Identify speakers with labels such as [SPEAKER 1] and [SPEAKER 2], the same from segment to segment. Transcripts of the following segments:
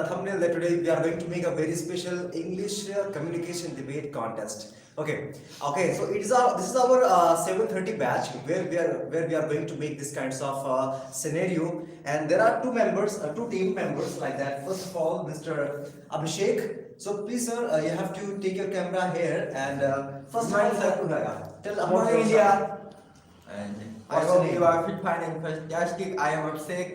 [SPEAKER 1] thumbnail that today we are going to make a very special English communication debate contest. Okay. So this is our 7:30 batch where we are going to make this kinds of scenario, and there are two team members like that. First of all, Mr. Abhishek. So please, sir, you have to take your camera here and first of all, tell about
[SPEAKER 2] Morning,
[SPEAKER 1] yourself.
[SPEAKER 2] India. And I
[SPEAKER 1] What's
[SPEAKER 2] hope
[SPEAKER 1] your
[SPEAKER 2] you
[SPEAKER 1] name?
[SPEAKER 2] are fit, fine, and fantastic. I am Abhishek.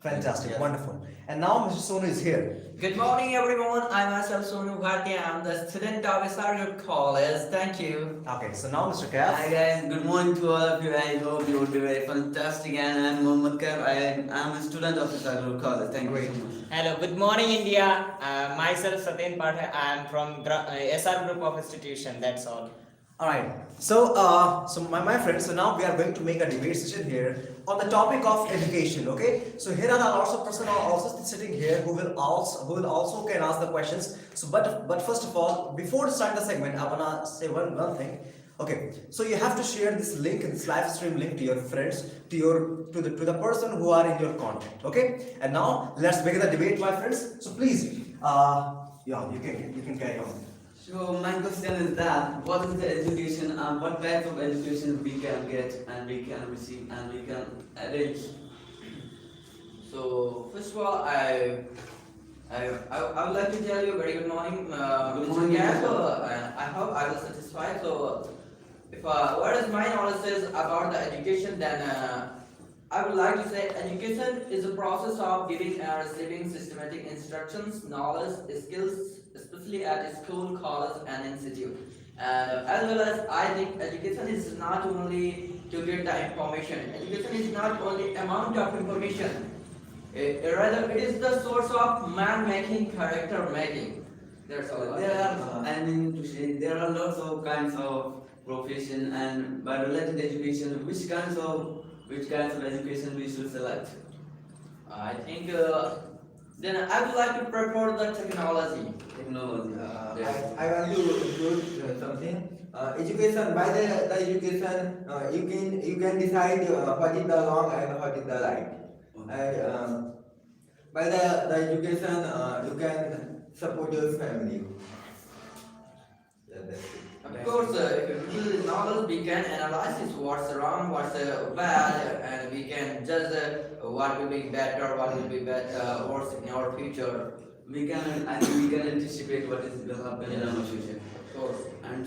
[SPEAKER 1] Fantastic,
[SPEAKER 2] Yes.
[SPEAKER 1] wonderful. And now Mr. Sonu is here.
[SPEAKER 3] Good morning, everyone. I'm myself Sonu Bhatia. I'm the student of SRU College. Thank you.
[SPEAKER 1] Okay, so now Mr. Kaf.
[SPEAKER 4] Hi guys, good morning to all of you. I hope you will be very fantastic. And I'm Mohammad Kaif. I am a student of Isagro College. Thank you so much.
[SPEAKER 5] Hello, good morning, India. Myself Satyen Pathak. I am from SR Group of Institution. That's all.
[SPEAKER 1] Alright, so my friends, so now we are going to make a debate session here on the topic of education. Okay, so here are lots of persons are also sitting here who will also can ask the questions. So but first of all, before to start the segment, I wanna say one thing. Okay, so you have to share this link, this live stream link to your friends, to the person who are in your contact. Okay, and now let's begin the debate, my friends. So please, yeah, you can carry on.
[SPEAKER 4] So my question is that what is the education and what type of education we can get and we can receive and we can arrange?
[SPEAKER 3] So, first of all, I would like to tell you very good morning,
[SPEAKER 4] Good
[SPEAKER 3] Mr.
[SPEAKER 4] morning,
[SPEAKER 3] Gap,
[SPEAKER 4] sir.
[SPEAKER 3] and I hope I will satisfy. So, if what is my knowledge is about the education, then I would like to say education is a process of giving and receiving systematic instructions, knowledge, skills, especially at school, college, and institute. As well as I think education is not only to get the information. Education is not only amount of information. Rather, it is the source of man making, character making. That's all.
[SPEAKER 4] There are, I mean to say, there are lots of kinds of profession and by related education, which kinds of education we should select?
[SPEAKER 3] I think then I would like to prefer the technology.
[SPEAKER 4] Technology.
[SPEAKER 2] I want to include something. Education. By the education, you can decide what is the wrong and what is the right. And by the education, you can support your family. Yeah, that's it.
[SPEAKER 3] Of course, if we build knowledge, we can analyze what's wrong, what's bad, and we can judge what will be better, what will be better, worse in our future.
[SPEAKER 4] We can, I think we can anticipate what is going to happen in our future.
[SPEAKER 3] Of course.
[SPEAKER 4] And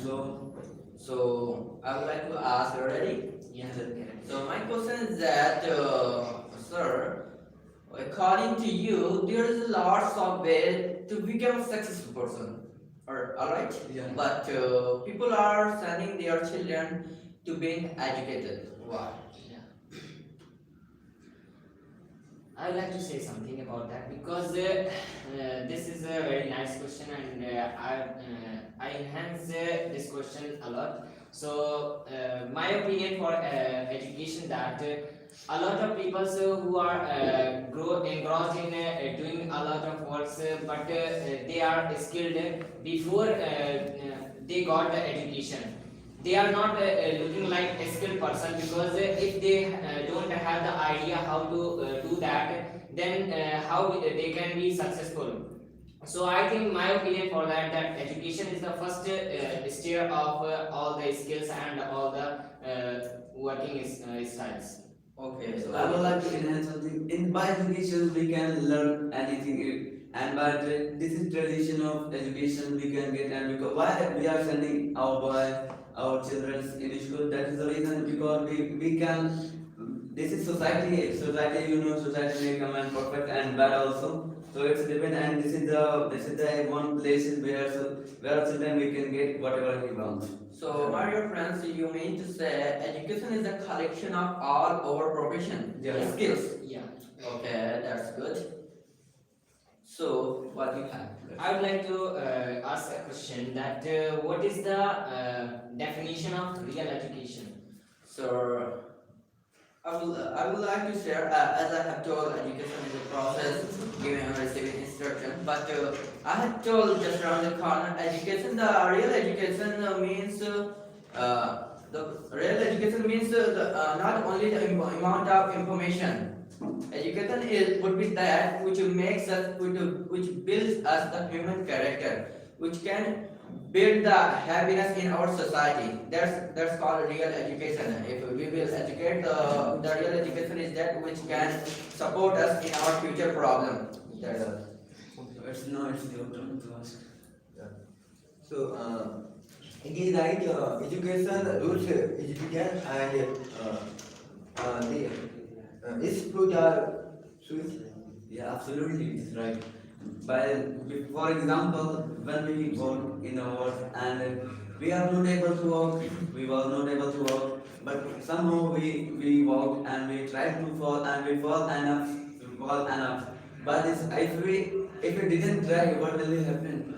[SPEAKER 3] So I would like to ask, you ready?
[SPEAKER 5] Yes.
[SPEAKER 3] So my question is that, sir, according to you, there is lots of way to become a successful person. Alright?
[SPEAKER 4] Yeah.
[SPEAKER 3] But people are sending their children to being educated. Why?
[SPEAKER 5] Yeah. I would like to say something about that because this is a very nice question, and I enhance this question a lot. So my opinion for education that a lot of people who are engrossed in doing a lot of works, but they are skilled before they got the education. They are not looking like a skilled person because if they don't have the idea how to do that, then how they can be successful. So I think my opinion for that education is the first stair of all the skills and all the working styles.
[SPEAKER 3] Okay, so
[SPEAKER 4] I would like to enhance something. In by education, we can learn anything, and by this is tradition of education we can get. And because why we are sending our children in school, that is the reason because we can. This is society. Society, society may come and perfect and bad also. So it's depend, and this is the one place where children we can get whatever we want.
[SPEAKER 3] So, my dear friends, you mean to say education is a collection of all our profession
[SPEAKER 4] Yeah.
[SPEAKER 3] skills.
[SPEAKER 5] Yeah.
[SPEAKER 3] Okay, that's good. So, what do you have?
[SPEAKER 5] I would like to ask a question that what is the definition of real education?
[SPEAKER 3] So, I would like to share, as I have told, education is a process, giving and receiving instruction. But I had told just around the corner, education, the real education means The real education means not only the amount of information. Education would be that which makes us, which builds us the human character, which can build the happiness in our society. That's called real education. If we will educate, the real education is that which can support us in our future problem. That's all.
[SPEAKER 4] It's your turn to ask.
[SPEAKER 2] So, it is right, education roots education and its fruit are sweet.
[SPEAKER 4] Yeah, absolutely, it's right. For example, when we work in the world and we are not able to walk, we were not able to walk, but somehow we walk and we try to fall and we fall enough. But if we didn't try, what will happen?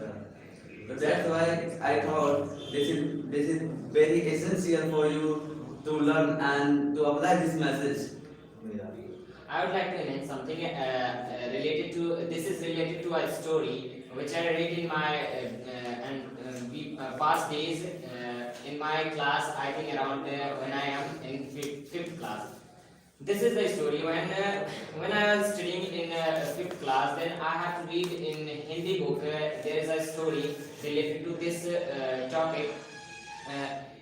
[SPEAKER 4] So that's why I thought this is very essential for you to learn and to apply this message.
[SPEAKER 5] I would like to mention something related to this is related to a story which I read in my past days in my class. I think around when I am in fifth class. This is the story when I was studying in fifth class. Then I have to read in Hindi book. There is a story related to this topic.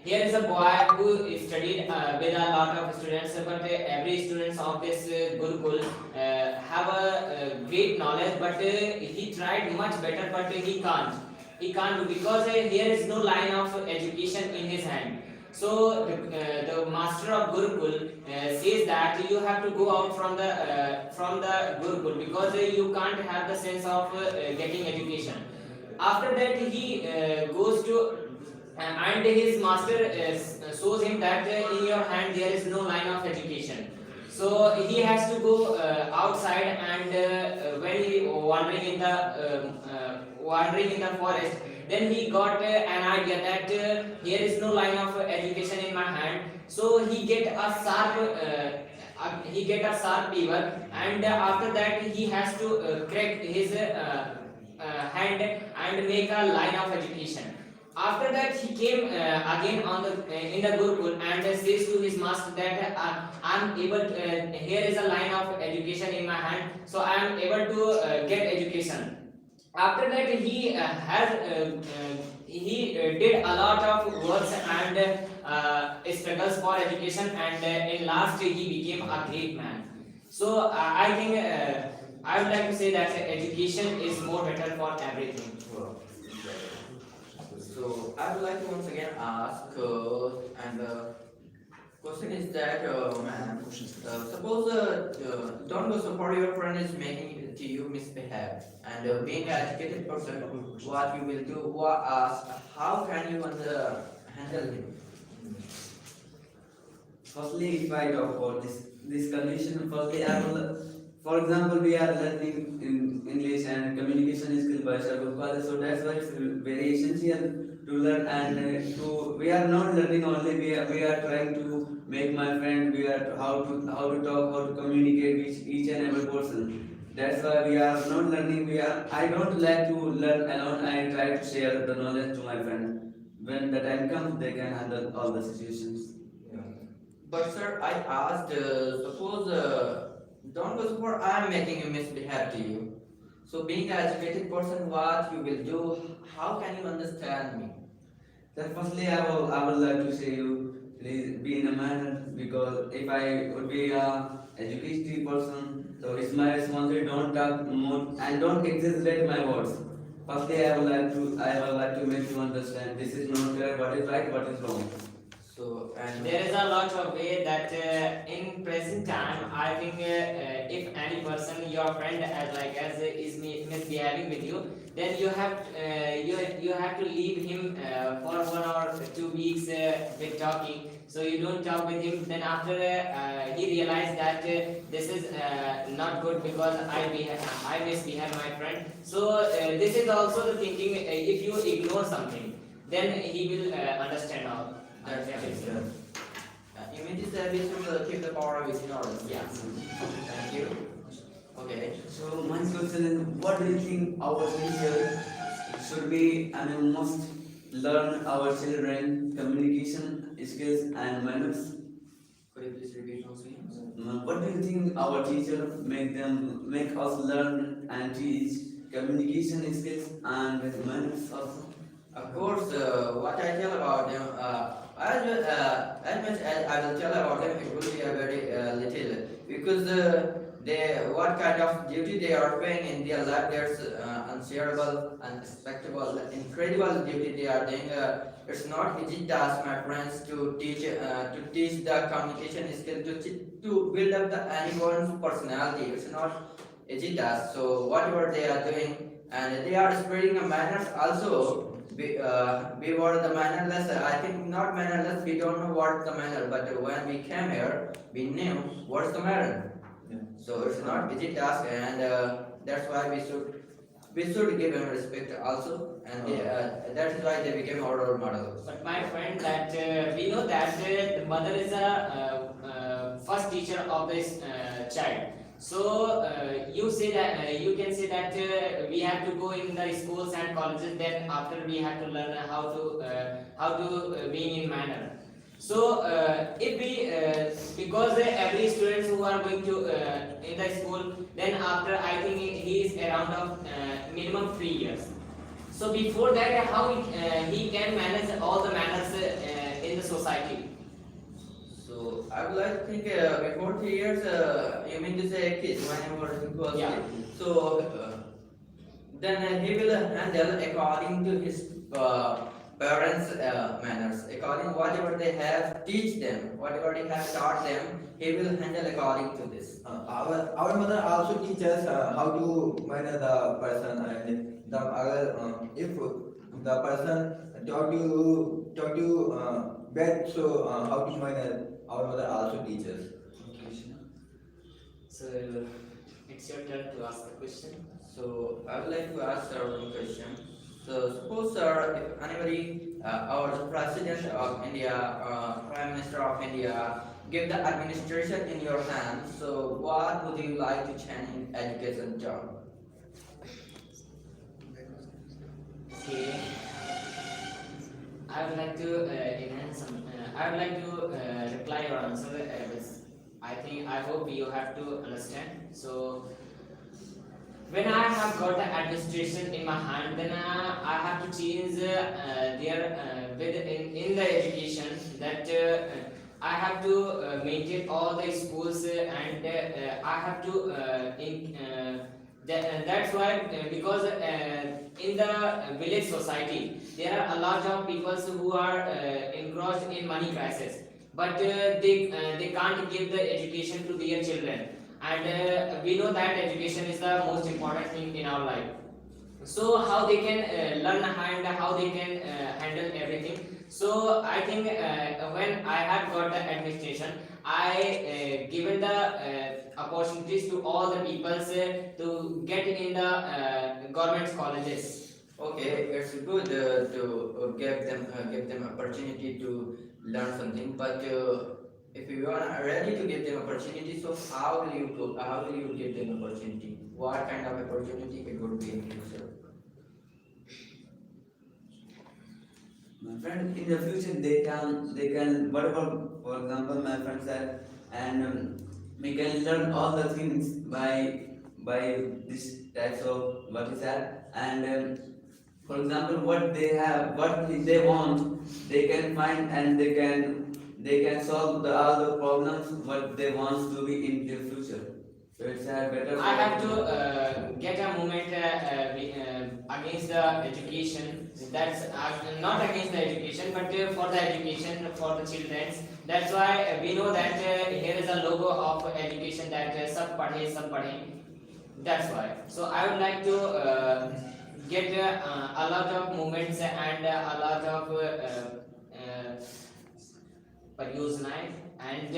[SPEAKER 5] Here is a boy who studied with a lot of students, but every student of this Gurukul have a great knowledge, but he tried much better, but he can't. He can't do because here is no line of education in his hand. So the master of Gurukul says that you have to go out from the Gurukul because you can't have the sense of getting education. After that he goes to and his master shows him that in your hand there is no line of education. So he has to go outside and when he wandering in the forest, then he got an idea that here is no line of education in my hand. So he get a sharp beaver, and after that he has to crack his hand and make a line of education. After that he came again on the in the Gurukul and says to his master that I am able to, here is a line of education in my hand, so I am able to get education. After that he did a lot of works and struggles for education, and in last he became a great man. So I think I would like to say that education is more better for everything.
[SPEAKER 3] So I would like to once again ask, and the question is that, suppose don't go so far, your friend is making to you misbehave, and being an educated person, what you will do? How can you handle him?
[SPEAKER 4] Firstly, if I talk about this condition, firstly I will, for example, we are learning in English and communication skill by Shargul College, so that's why it's very essential to learn and we are not learning only, we are trying to make my friend, how to talk, how to communicate with each and every person. That's why we are not learning, I don't like to learn alone, I try to share the knowledge to my friend. When the time comes, they can handle all the situations.
[SPEAKER 3] But sir, I asked, suppose don't go so far, I am making a misbehave to you. So being an educated person, what you will do? How can you understand me?
[SPEAKER 4] Then firstly I would like to say you please be in a manner, because if I would be a educated person, so it's my responsibility, don't talk more and don't exaggerate my words. Firstly I would like to make you understand this is not correct, what is right, what is wrong.
[SPEAKER 3] So and
[SPEAKER 5] There is a lot of way that in present time, I think if any person, your friend, is misbehaving with you, then you have to leave him for 1 or 2 weeks with talking. So you don't talk with him. Then after he realized that this is not good because I misbehave my friend. So this is also the thinking. If you ignore something, then he will understand all.
[SPEAKER 3] that's it. Immediate service will keep the power within ignorance.
[SPEAKER 5] Yeah.
[SPEAKER 3] Thank you. Okay.
[SPEAKER 4] So my question is, what do you think our teacher should be, most learn our children communication skills and manners?
[SPEAKER 3] Could you please repeat once again?
[SPEAKER 4] What do you think our teacher make us learn and teach communication skills and manners also?
[SPEAKER 3] Of course, what I tell about them, as much as I will tell about them, it will be a very little, because what kind of duty they are playing in their life, there's unshareable, unexpectable, incredible duty they are doing. It's not easy task, my friends, to teach the communication skill, to build up anyone's personality. It's not easy task. So whatever they are doing, and they are spreading a manners also. We were the mannerless. I think not mannerless. We don't know what's the manner, but when we came here, we knew what's the manner.
[SPEAKER 2] Yeah.
[SPEAKER 3] So it's not easy task, and that's why we should give them respect also, and that is why they became our role models.
[SPEAKER 5] But my friend, that we know that the mother is a first teacher of this child. So you say that you can say that we have to go in the schools and colleges. Then after we have to learn how to be in manner. So if we because every students who are going to in the school, then after I think he is around of minimum 3 years. So before that, how he can manage all the manners in the society?
[SPEAKER 3] So I would like to think before 3 years, you mean to say kids when you were in college?
[SPEAKER 5] Yeah.
[SPEAKER 3] So then he will handle according to his parents' manners, according whatever they have teach them, whatever they have taught them, he will handle according to this.
[SPEAKER 2] Our mother also teaches how to manage the person, and if the person taught you bad, so how to manage, our mother also teaches.
[SPEAKER 5] So it's your turn to ask the question.
[SPEAKER 3] So I would like to ask sir one question. So suppose sir, if anybody, our president of India, prime minister of India, give the administration in your hands, so what would you like to change in education job?
[SPEAKER 5] Okay. I would like to enhance some. I would like to reply your answer. I hope you have to understand. So when I have got the administration in my hand, then I have to change in the education that I have to maintain all the schools and I have to that's why because in the village society there are a lot of people who are engrossed in money crisis, but they can't give the education to their children, and we know that education is the most important thing in our life. So how they can learn and how they can handle everything. So I think when I have got the administration, I given the opportunities to all the peoples to get in the government colleges.
[SPEAKER 3] Okay, it's good to give them opportunity to learn something, but if you are ready to give them opportunity, so how will you give them opportunity? What kind of opportunity it would be in future?
[SPEAKER 4] My friend, in the future they can whatever, for example my friend said, and we can learn all the things by this types of what he said, and for example what they have, what they want, they can find, and they can solve all the problems what they want to be in the future. So it's a better.
[SPEAKER 5] I have to get a movement against the education. That's not against the education, but for the education for the children. That's why we know that here is a logo of education, that sab padhe. That's why. So I would like to get a lot of movements and a lot of परियोजनाएं, and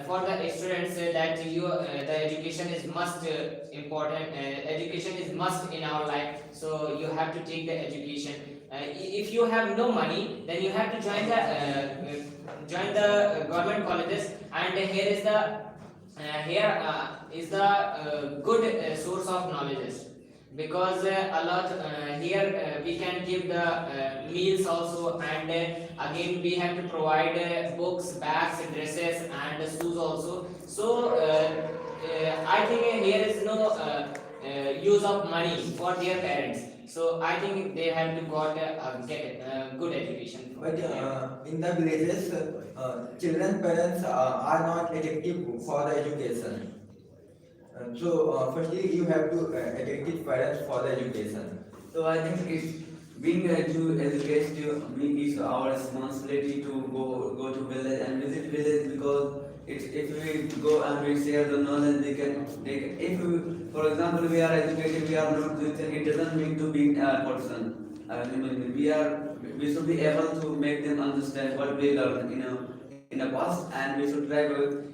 [SPEAKER 5] for the students that the education is must important. Education is must in our life, so you have to take the education. If you have no money, then you have to join the government colleges, and here is the good source of knowledge. because a lot here we can give the meals also, and again we have to provide books, bags, dresses, and shoes also. So I think here is no use of money for their parents. So I think they have to got get a good education from
[SPEAKER 2] But
[SPEAKER 5] them.
[SPEAKER 2] in the villages, children parents are not attractive for the education. Firstly, you have to attractive parents for the education.
[SPEAKER 4] So I think if being to educate you is our responsibility to go to village and visit village, because if we go and we share the knowledge, they can if we, for example, we are educated, we are not it doesn't mean to be a person. We should be able to make them understand what we learned in the past, and we should try to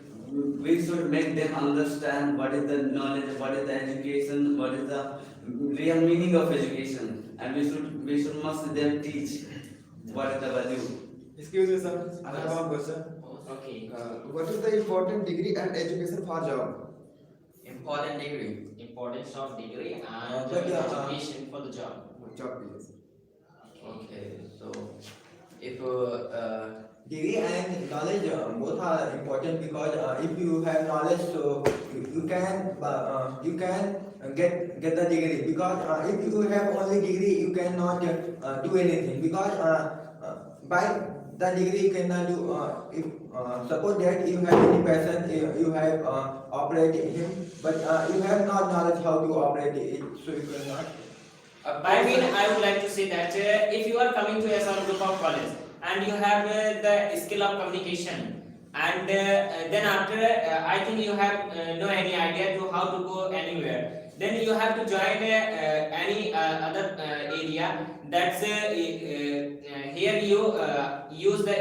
[SPEAKER 4] we should make them understand what is the knowledge, what is the education, what is the real meaning of education, and we should must them teach what is the value.
[SPEAKER 6] Excuse me, sir. I have one question.
[SPEAKER 5] Okay.
[SPEAKER 6] What is the important degree and education for job?
[SPEAKER 3] Important degree.
[SPEAKER 5] Importance of degree and
[SPEAKER 2] But,
[SPEAKER 5] education for the job.
[SPEAKER 6] Job, yes.
[SPEAKER 3] Okay, so if
[SPEAKER 2] Degree and knowledge both are important, because if you have knowledge, so you can get the degree, because if you have only degree you cannot do anything, because by the degree you cannot do if suppose that you have any passion, you have operate him, but you have not knowledge how to operate it, so you cannot.
[SPEAKER 5] I mean, I would like to say that if you are coming to a group of college and you have the skill of communication, and then after I think you have no any idea to how to go anywhere, then you have to join any other area. That's here you use the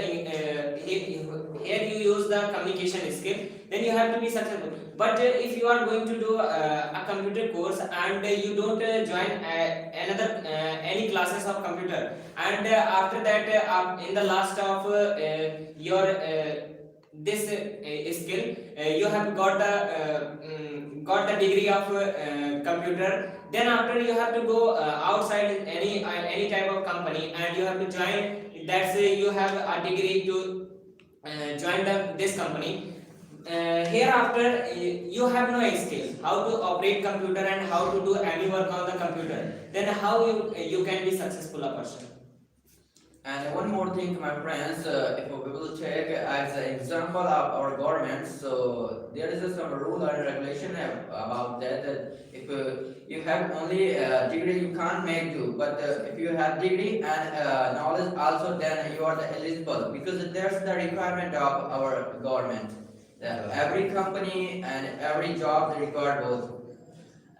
[SPEAKER 5] here you use the communication skill. Then you have to be successful. But if you are going to do a computer course and you don't join another any classes of computer, and after that in the last of your this skill you have got the degree of computer, then after you have to go outside any type of company and you have to join. That's you have a degree to join this company. Hereafter you have no skill how to operate computer and how to do any work on the computer, then how you can be successful a person.
[SPEAKER 3] And one more thing, my friends, if we will take as an example of our government, so there is some rule and regulation about that. That if you have only a degree, you can't make do. But if you have degree and knowledge also, then you are the eligible, because there's the requirement of our government. That every company and every job they require both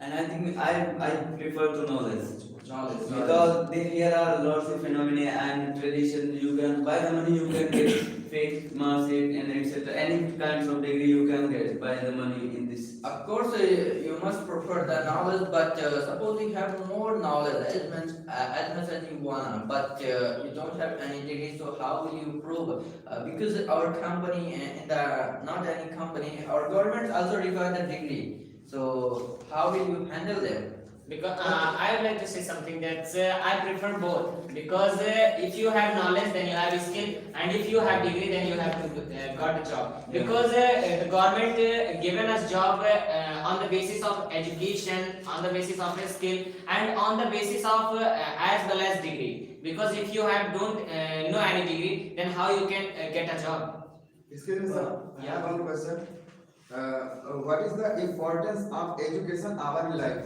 [SPEAKER 4] And I think I prefer to know this.
[SPEAKER 3] knowledge.
[SPEAKER 4] Because here are lots of phenomena and tradition. You can by the money you can get fake marksheet and etc. Any kinds of degree you can get by the money in this.
[SPEAKER 3] Of course, you must prefer the knowledge, but suppose you have more knowledge as much as you want, but you don't have any degree, so how will you prove? Because our company and not any company, our government also require the degree. So how will you handle them?
[SPEAKER 5] Because I would like to say something that I prefer both, because if you have knowledge then you have skill, and if you have degree then you have to got a job. Because the government given us job on the basis of education, on the basis of skill, and on the basis of as well as degree. Because if you have don't know any degree, then how you can get a job?
[SPEAKER 6] Excuse me, sir. I have one question. What is the importance of education in our life?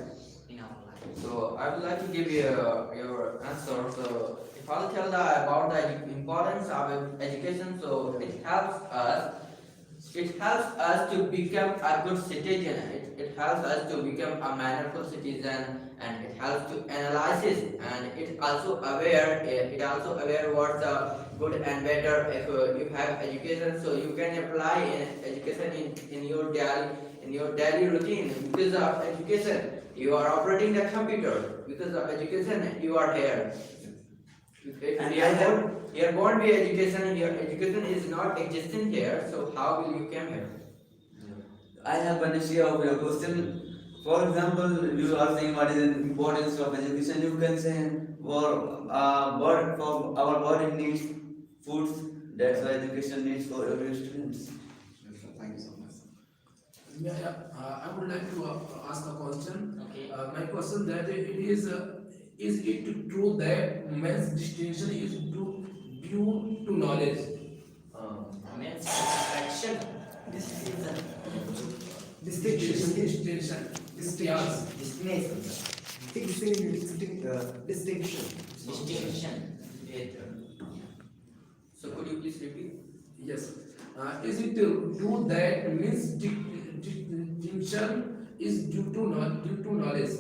[SPEAKER 5] In our life.
[SPEAKER 3] So I would like to give you your answer. So if I'll tell about the importance of education, so it helps us. It helps us to become a good citizen. It helps us to become a mannerful citizen, and it helps to analyze it, and it also aware. It also aware what's the good and better. If you have education, so you can apply education in your daily routine. Because of education, you are operating the computer. Because of education, you are here.
[SPEAKER 4] And
[SPEAKER 3] Here won't be education. Your education is not existing here. So how will you come here?
[SPEAKER 4] I have an issue of your question. For example, you are saying what is the importance of education. You can say for our body needs foods. That's why education needs for every students.
[SPEAKER 6] Yes, sir. Thank you so much.
[SPEAKER 7] I would like to ask a question.
[SPEAKER 5] Okay.
[SPEAKER 7] My question that is it true that men's distinction is due to knowledge?
[SPEAKER 5] Men's satisfaction.
[SPEAKER 1] Distinction.
[SPEAKER 7] Distinction.
[SPEAKER 1] Distinction. Distinction.
[SPEAKER 5] Distinction.
[SPEAKER 3] So could you please repeat?
[SPEAKER 7] Yes. Is it true that men's distinction is due to knowledge?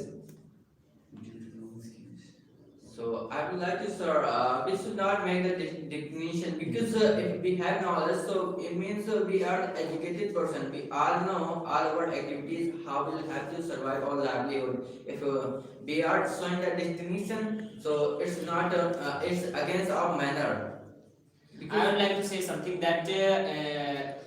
[SPEAKER 3] So I would like to, sir, we should not make the definition because if we have knowledge, so it means we are an educated person. We all know all our activities, how we'll have to survive our livelihood. If we are showing the definition, so it's not, it's against our manner.
[SPEAKER 5] I would like to say something that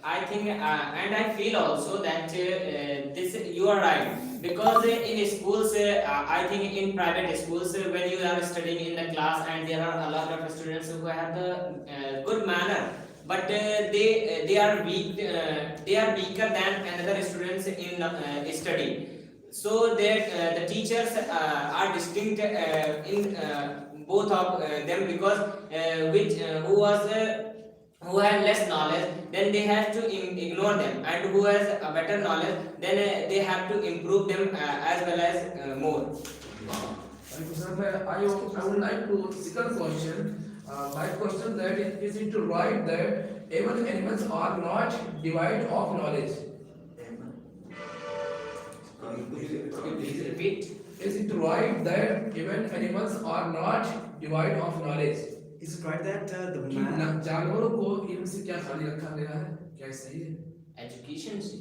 [SPEAKER 5] I think and I feel also that this you are right because in schools I think in private schools when you are studying in the class and there are a lot of students who have the good manner but they are weak they are weaker than another students in study so that the teachers are distinct in both of them because who has less knowledge then they have to ignore them and who has a better knowledge then they have to improve them as well as more.
[SPEAKER 7] Thank you, sir. I would like to second question. My question that is it right that even animals are not devoid of knowledge?
[SPEAKER 3] Could you
[SPEAKER 5] Please repeat.
[SPEAKER 7] Is it right that even animals are not devoid of knowledge?
[SPEAKER 1] Is it right that the
[SPEAKER 7] कि
[SPEAKER 1] man?
[SPEAKER 7] जानवरों को इल्म से क्या खाली रखा गया है? क्या ये सही है?
[SPEAKER 5] Education से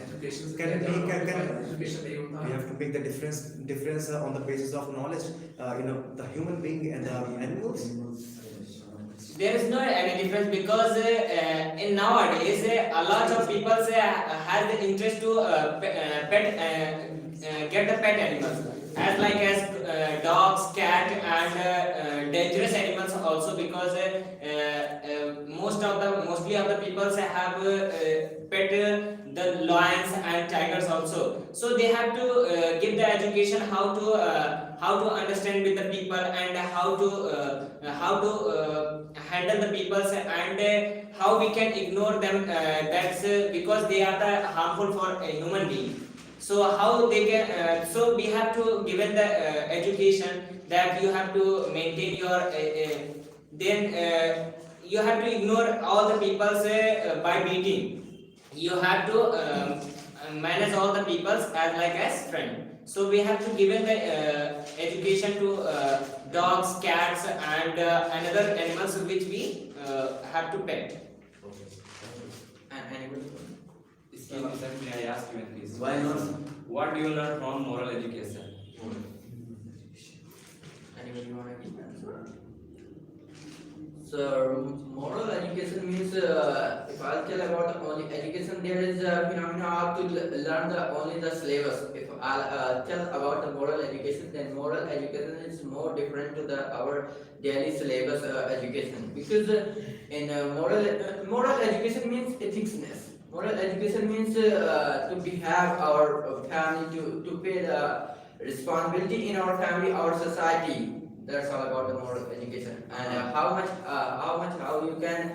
[SPEAKER 7] Education से
[SPEAKER 1] Can
[SPEAKER 7] क्या
[SPEAKER 1] we
[SPEAKER 7] जानवरों
[SPEAKER 1] can
[SPEAKER 7] को education नहीं होता
[SPEAKER 1] we
[SPEAKER 7] है?
[SPEAKER 1] have to make the difference on the basis of knowledge. The human being and the animals.
[SPEAKER 5] there is no any difference because in nowadays a lot of people have the interest to get the pet animals as like as dogs, cat and dangerous animals also because mostly of the people have pet the lions and tigers also so they have to give the education how to understand with the people and how to handle the people and how we can ignore them that's because they are the harmful for a human being so how they can so we have to given the education that you have to maintain your then you have to ignore all the peoples by meeting you have to manage all the peoples as like as friend so we have to given the education to dogs cats and another animals which we have to pet.
[SPEAKER 3] and anybody?
[SPEAKER 8] Excuse me, sir, may I ask you one question?
[SPEAKER 4] Why not?
[SPEAKER 8] What do you learn from moral education?
[SPEAKER 3] Anybody want to give answer? So moral education means if I'll tell about only education, there is a phenomena to learn the only the syllabus. If I'll tell about the moral education, then moral education is more different to the our daily syllabus education because in moral education means ethicsness. Moral education means to behave our family to pay the responsibility in our family, our society. That's all about the moral education and how you can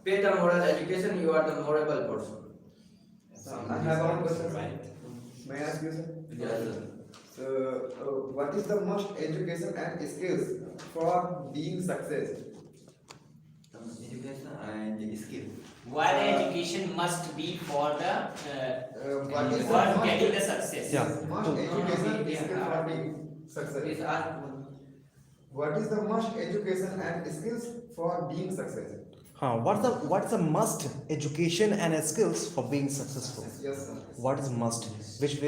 [SPEAKER 3] pay the moral education. You are the morable person.
[SPEAKER 6] I have one question. May I ask you, sir?
[SPEAKER 3] Yes, sir.
[SPEAKER 6] So, what is the most education and skills for being success?
[SPEAKER 2] Education and skill.
[SPEAKER 5] Why the education must be for the
[SPEAKER 6] What is
[SPEAKER 5] for
[SPEAKER 6] the
[SPEAKER 5] getting the
[SPEAKER 6] most,
[SPEAKER 5] success.
[SPEAKER 1] Yeah.
[SPEAKER 6] most education and skill for being
[SPEAKER 3] Please
[SPEAKER 6] success?
[SPEAKER 3] ask.
[SPEAKER 6] What is the most education and skills for being success?
[SPEAKER 1] What's the must education and skills for being successful?
[SPEAKER 6] Yes, sir.
[SPEAKER 1] What is must which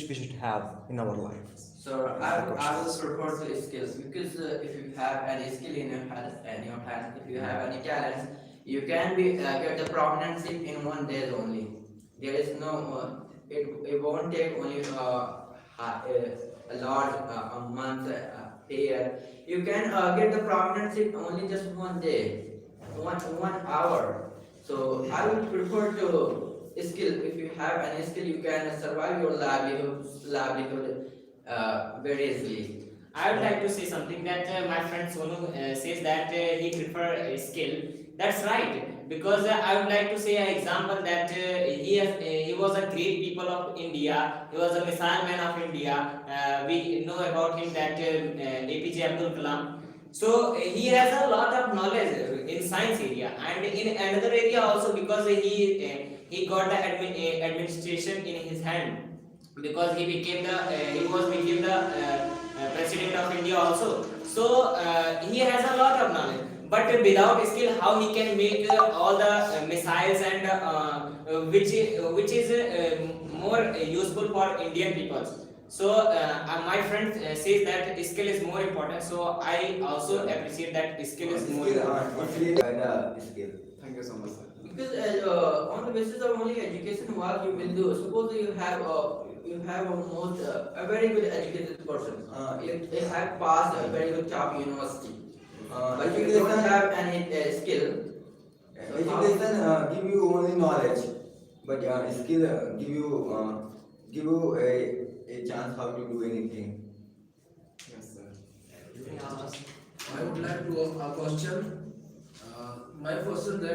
[SPEAKER 1] we should have in our life?
[SPEAKER 3] So I will prefer to skills because if you have any skill in your hand, if you have any talents, you can be get the prominence in 1 day only. There is no it won't take only a large a month, a year, you can get the permanent seat only just one day, one hour. So I would prefer to skill. If you have any skill, you can survive your livelihood very easily.
[SPEAKER 5] I would like to say something that my friend Sonu says that he prefer a skill. That's right, because I would like to say an example that he was a great people of India. He was a missile man of India. We know about him that APJ Abdul Kalam. So he has a lot of knowledge in science area and in another area also, because he got the administration in his hand, because he became the president of India also. So he has a lot of knowledge, but without skill, how he can make all the missiles and which is more useful for Indian people. So my friend says that skill is more important. So I also appreciate that skill is more important.
[SPEAKER 2] Skill.
[SPEAKER 6] Thank you so much, sir.
[SPEAKER 3] Because on the basis of only education, what you will do? Suppose you have a very good educated person. You have passed a very good top university, but you don't have any skill. So how-
[SPEAKER 2] Education give you only knowledge, but skill give you a chance how to do anything.
[SPEAKER 6] Yes, sir.
[SPEAKER 7] I would like to ask a question. My question that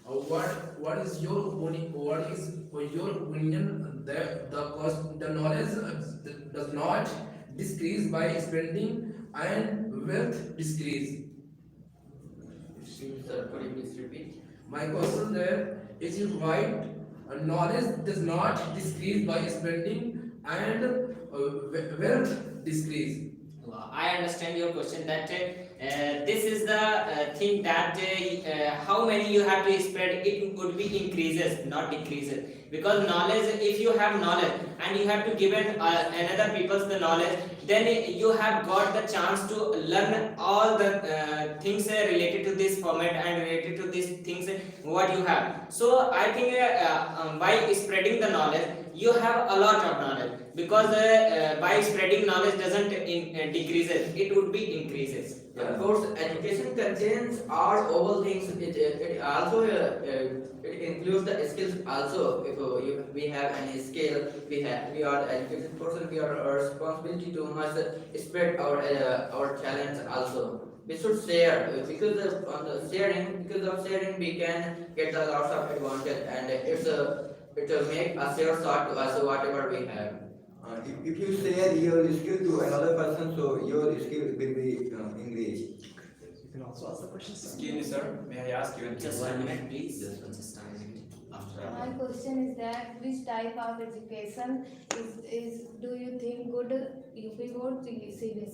[SPEAKER 7] what is your opinion? What is your opinion that the knowledge does not decrease by spending and wealth decrease?
[SPEAKER 3] Sir, could you please repeat?
[SPEAKER 7] My question there is it right? Knowledge does not decrease by spending and wealth decrease.
[SPEAKER 5] I understand your question that this is the thing that how many you have to spread, it would be increases, not decreases, because knowledge, if you have knowledge and you have to give another people's the knowledge, then you have got the chance to learn all the things related to this format and related to these things what you have. So I think by spreading the knowledge, you have a lot of knowledge, because by spreading knowledge doesn't decreases, it would be increases.
[SPEAKER 3] Of course, education contains all things. It also it includes the skills also. If we have any skill, we are the educated person. We are our responsibility to must spread our talents also. We should share because on the sharing, because of sharing, we can get a lots of advantage, and it will make a share shot to us whatever we have.
[SPEAKER 2] If you share your skill to another person, so your skill will be engaged.
[SPEAKER 1] You can also ask the question, sir.
[SPEAKER 8] Excuse me, sir. May I ask you a
[SPEAKER 5] Just
[SPEAKER 8] question?
[SPEAKER 5] 1 minute, please. Just a minute.
[SPEAKER 9] My question is that which type of education is do you think good UP board CBSE?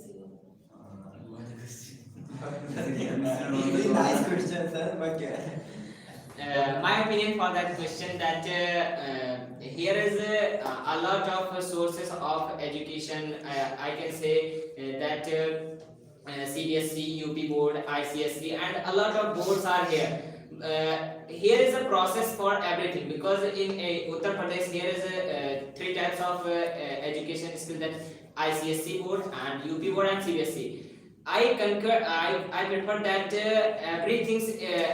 [SPEAKER 2] Very nice question, sir. But
[SPEAKER 5] My opinion for that question that here is a lot of sources of education. I can say that CBSE, UP board, ICSE, and a lot of boards are here. Here is a process for everything, because in Uttar Pradesh here is three types of education skill, that ICSE board and UP board and CBSE. I concur. I prefer that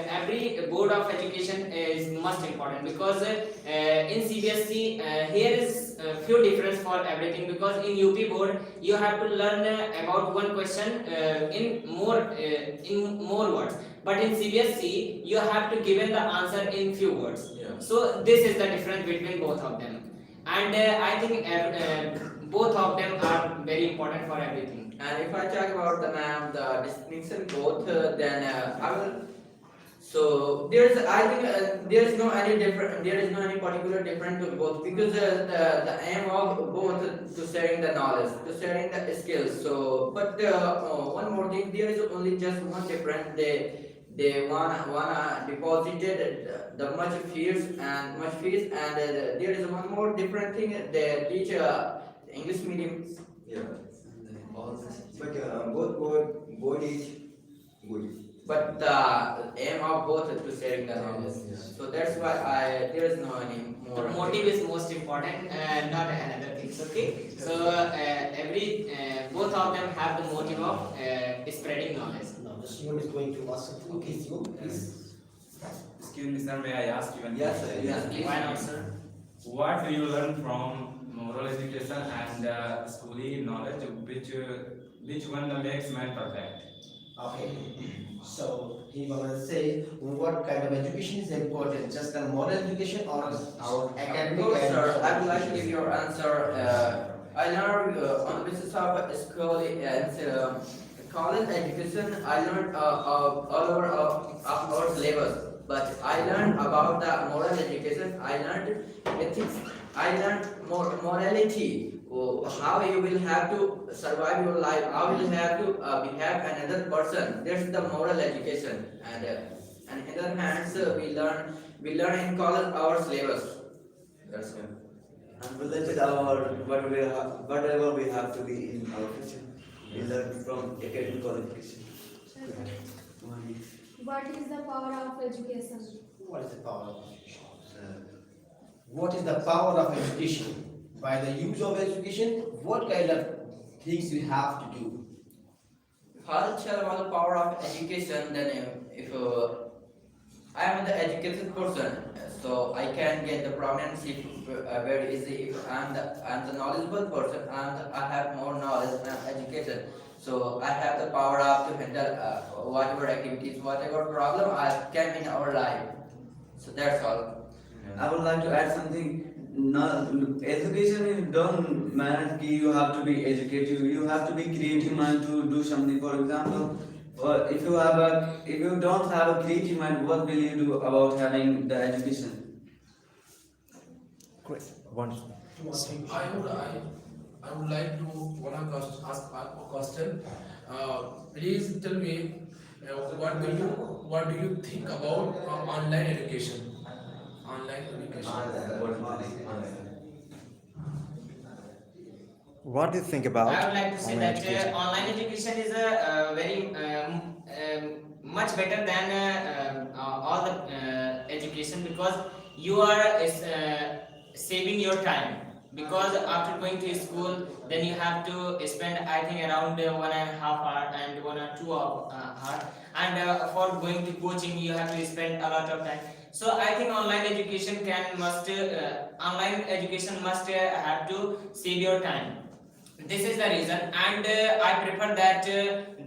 [SPEAKER 5] every board of education is most important, because in CBSE here is few difference for everything, because in UP board you have to learn about one question in more words, but in CBSE you have to given the answer in few words.
[SPEAKER 2] Yeah.
[SPEAKER 5] So this is the difference between both of them, and I think both of them are very important for everything.
[SPEAKER 3] And if I talk about the distinction both, then I will. So I think there is no any particular difference to both, because the aim of both to sharing the knowledge, to sharing the skills. So, but one more thing, there is only just one difference. They wanna deposited the much fees, and there is one more different thing. They teach English medium.
[SPEAKER 2] yeah. But board is good.
[SPEAKER 3] But the aim of both is to sharing the knowledge.
[SPEAKER 2] Yes.
[SPEAKER 3] So that's why there is no any
[SPEAKER 5] The motive is most important, not another things. Okay. So both of them have the motive of spreading knowledge.
[SPEAKER 10] Now the student is going to ask something. Okay, you please.
[SPEAKER 8] Excuse me, sir, may I ask you one
[SPEAKER 2] Yes,
[SPEAKER 8] question?
[SPEAKER 2] sir. Yes,
[SPEAKER 3] please.
[SPEAKER 5] Why not, sir?
[SPEAKER 8] What do you learn from moral education and schooling knowledge? Which one makes man perfect?
[SPEAKER 10] Okay. So he gonna say what kind of education is important, just the moral education or our academic?
[SPEAKER 3] Good,
[SPEAKER 10] and-
[SPEAKER 3] sir. I would like to give your answer. I learned on the basis of school and college education. I learned all over of our syllabus. But I learned about the moral education. I learned ethics. I learned morality. How you will have to survive your life. How you will have to behave another person. That's the moral education. And in other hands, we learn in college our syllabus. That's it.
[SPEAKER 4] And related our whatever we have to be in our future, we learn from academic qualification.
[SPEAKER 9] What is the power of education?
[SPEAKER 10] What is the power of education? What is the power of education? By the use of education, what kind of things we have to do?
[SPEAKER 3] If I'll tell about the power of education, then if I am the educated person, so I can get the prominence very easy. If I'm the knowledgeable person and I have more knowledge and education, so I have the power of to handle whatever activities, whatever problem I can in our life. So that's all.
[SPEAKER 4] I would like to add something. No, education is don't matter कि you have to be educated. You have to be creative mind to do something. For example, if you don't have a creative mind, what will you do about having the education?
[SPEAKER 1] Great, wonderful.
[SPEAKER 7] I would like to ask a question. Please tell me what do you think about online education? Online education.
[SPEAKER 1] What do you think about
[SPEAKER 5] I would like to say
[SPEAKER 1] online
[SPEAKER 5] that
[SPEAKER 1] education?
[SPEAKER 5] online education is very much better than all the education, because you are saving your time. Because after going to school, then you have to spend I think around 1.5 hours and 1 or 2 hours, and for going to coaching you have to spend a lot of time. So I think online education must have to save your time. This is the reason, and I prefer that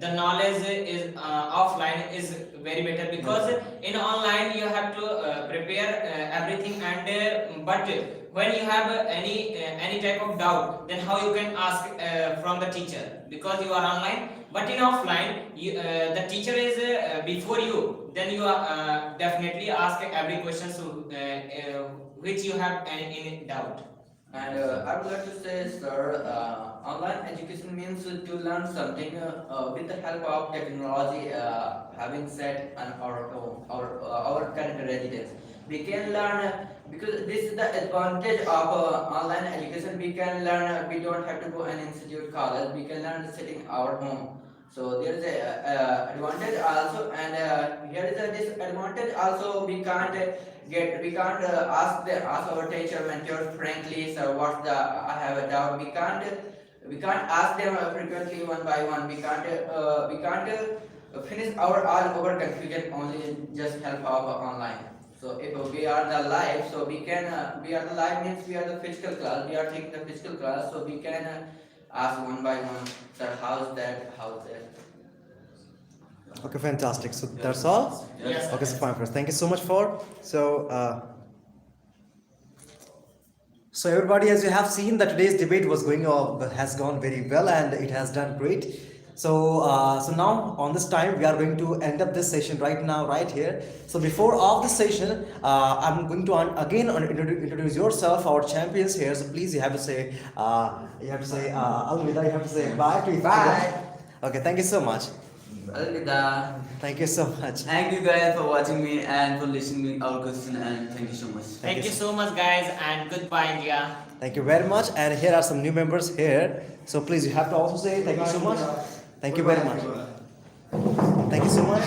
[SPEAKER 5] the knowledge is offline is very better, because in online you have to prepare everything, and but when you have any type of doubt, then how you can ask from the teacher, because you are online. But in offline, the teacher is before you, then you definitely ask every question which you have any doubt.
[SPEAKER 3] And I would like to say, sir, online education means to learn something with the help of technology, having set our current residence. We can learn, because this is the advantage of online education. We can learn. We don't have to go an institute, college. We can learn sitting our home. So there is a advantage also, and here is a disadvantage also. We can't ask our teacher mentors frankly. So I have a doubt. We can't ask them frequently one by one. We can't finish all our confusion only just help of online. So if we are the live, so we are the live means we are the physical class. We are taking the physical class, so we can ask one by one, sir, how's that?
[SPEAKER 1] Okay, fantastic. So that's all?
[SPEAKER 5] Yes.
[SPEAKER 1] Okay, so fine first. Thank you so much for so everybody, as you have seen, that today's debate has gone very well, and it has done great. So now on this time we are going to end up this session right now, right here. So before of this session, I'm going to again introduce yourself, our champions here. So please, you have to say Alvida. You have to say bye to
[SPEAKER 3] Bye.
[SPEAKER 1] Okay, thank you so much.
[SPEAKER 3] Alvida.
[SPEAKER 1] Thank you so much.
[SPEAKER 4] Thank you guys for watching me and for listening to our question, and thank you so much.
[SPEAKER 5] Thank you so much, guys, and goodbye, India.
[SPEAKER 1] Thank you very much. And here are some new members here. So please, you have to also say thank you so much. Thank you very much. Thank you so much.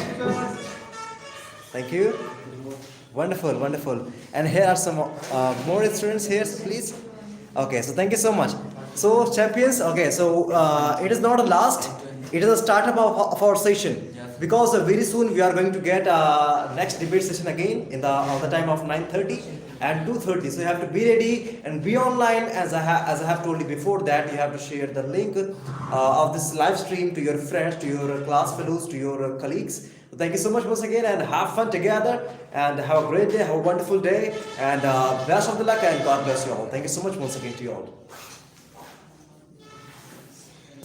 [SPEAKER 1] Thank you. Wonderful, wonderful. And here are some more students here, please. Okay, so thank you so much. So champions, okay, so it is not a last, it is a startup of our session. Because very soon we are going to get next debate session again in the time of 9:30 and 2:30. So you have to be ready and be online. As I have told you before that, you have to share the link of this live stream to your friends, to your class fellows, to your colleagues. So thank you so much once again, and have fun together, and have a great day, have a wonderful day, and best of the luck, and God bless you all. Thank you so much once again to you all.